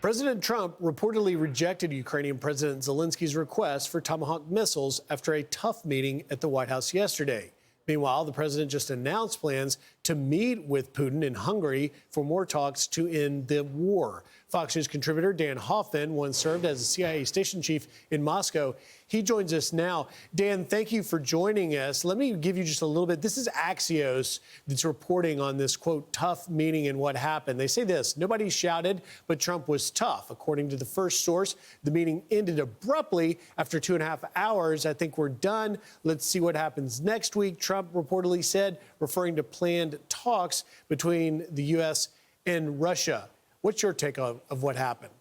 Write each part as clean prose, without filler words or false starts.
President Trump reportedly rejected Ukrainian President Zelensky's request for Tomahawk missiles after a tough meeting at the White House yesterday. Meanwhile, the president just announced plans to meet with Putin in Hungary for more talks to end the war. Fox News contributor Dan Hoffman once served as a CIA station chief in Moscow. He joins us now. Dan, thank you for joining us. Let me give you just a little bit. This is Axios that's reporting on this, quote, tough meeting and what happened. They say this: nobody shouted, but Trump was tough. According to the first source, the meeting ended abruptly after 2.5 hours. I think we're done. Let's see what happens next week, Trump reportedly said, referring to planned talks between the U.S. and Russia. What's your take of what happened?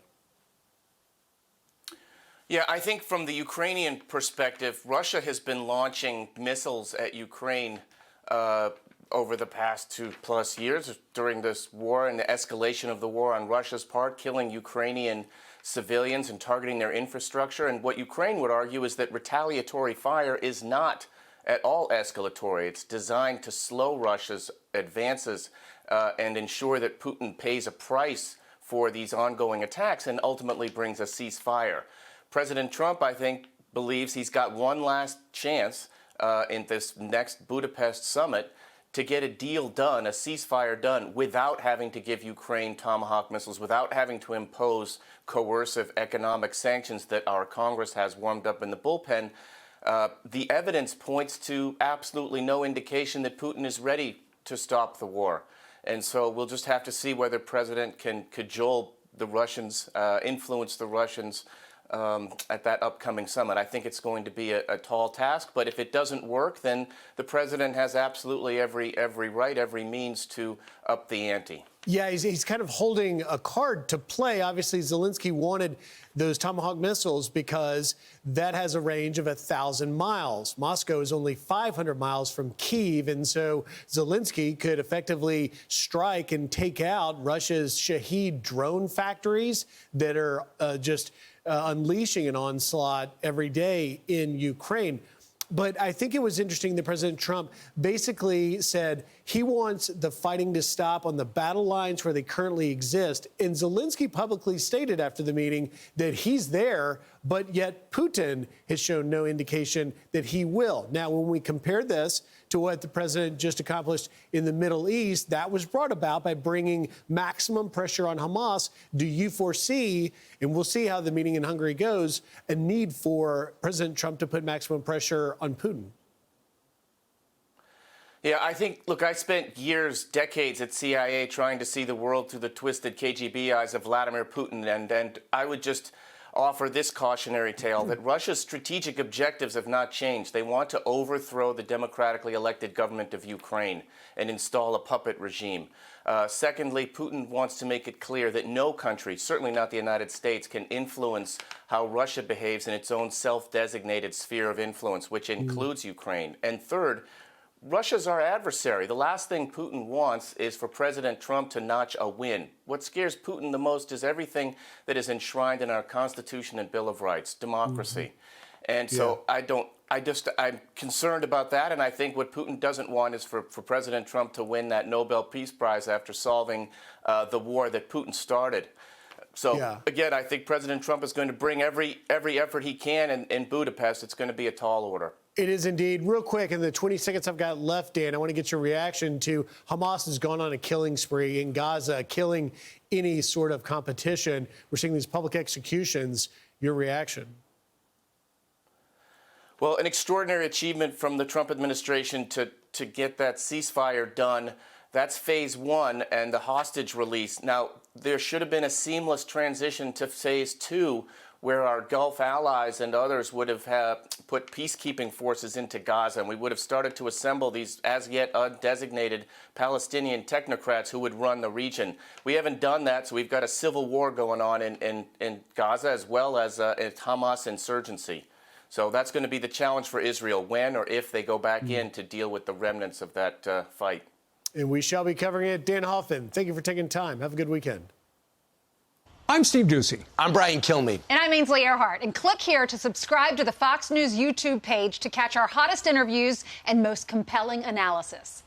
Yeah, I think from the Ukrainian perspective, Russia has been launching missiles at Ukraine over the past 2+ years during this war and the escalation of the war on Russia's part, killing Ukrainian civilians and targeting their infrastructure. And what Ukraine would argue is that retaliatory fire is not at all escalatory. It's designed to slow Russia's advances and ensure that Putin pays a price for these ongoing attacks and ultimately brings a ceasefire. President Trump, I think, believes he's got one last chance in this next Budapest summit to get a deal done, a ceasefire done, without having to give Ukraine Tomahawk missiles, without having to impose coercive economic sanctions that our Congress has warmed up in the bullpen. The evidence points to absolutely no indication that Putin is ready to stop the war. And so we'll just have to see whether President can cajole the Russians, influence the Russians at that upcoming summit. I think it's going to be a tall task, but if it doesn't work, then the president has absolutely every right, every means to up the ante. Yeah, he's kind of holding a card to play. Obviously, Zelensky wanted those Tomahawk missiles because that has a range of 1,000 miles. Moscow is only 500 miles from Kyiv, and so Zelensky could effectively strike and take out Russia's Shahed drone factories that are just unleashing an onslaught every day in Ukraine. But I think it was interesting that President Trump basically said he wants the fighting to stop on the battle lines where they currently exist. And Zelensky publicly stated after the meeting that he's there, but yet Putin has shown no indication that he will. Now, when we compare this to what the president just accomplished in the Middle East, that was brought about by bringing maximum pressure on Hamas. Do you foresee, and we'll see how the meeting in Hungary goes, a need for President Trump to put maximum pressure on Putin? Yeah, I think, look, I spent years, decades at CIA trying to see the world through the twisted KGB eyes of Vladimir Putin, and I would just offer this cautionary tale that Russia's strategic objectives have not changed. They want to overthrow the democratically elected government of Ukraine and install a puppet regime. Secondly, Putin wants to make it clear that no country, certainly not the United States, can influence how Russia behaves in its own self-designated sphere of influence, which includes Ukraine. And third, Russia's our adversary. The last thing Putin wants is for President Trump to notch a win. What scares Putin the most is everything that is enshrined in our Constitution and Bill of Rights, democracy. And so I'm concerned about that, and I think what Putin doesn't want is for President Trump to win that Nobel Peace Prize after solving the war that Putin started. So, again, I think President Trump is going to bring every effort he can in Budapest. It's going to be a tall order. It is indeed. Real quick, in the 20 seconds I've got left, Dan, I want to get your reaction to Hamas has gone on a killing spree in Gaza, killing any sort of competition. We're seeing these public executions. Your reaction? Well, an extraordinary achievement from the Trump administration to get that ceasefire done. That's phase one and the hostage release. Now, there should have been a seamless transition to phase two, where our Gulf allies and others would have put peacekeeping forces into Gaza, and we would have started to assemble these as yet undesignated Palestinian technocrats who would run the region. We haven't done that, so we've got a civil war going on in Gaza, as well as Hamas insurgency. So that's going to be the challenge for Israel, when or if they go back in to deal with the remnants of that fight. And we shall be covering it. Dan Hoffman, thank you for taking time. Have a good weekend. I'm Steve Doocy. I'm Brian Kilmeade. And I'm Ainsley Earhart. And click here to subscribe to the Fox News YouTube page to catch our hottest interviews and most compelling analysis.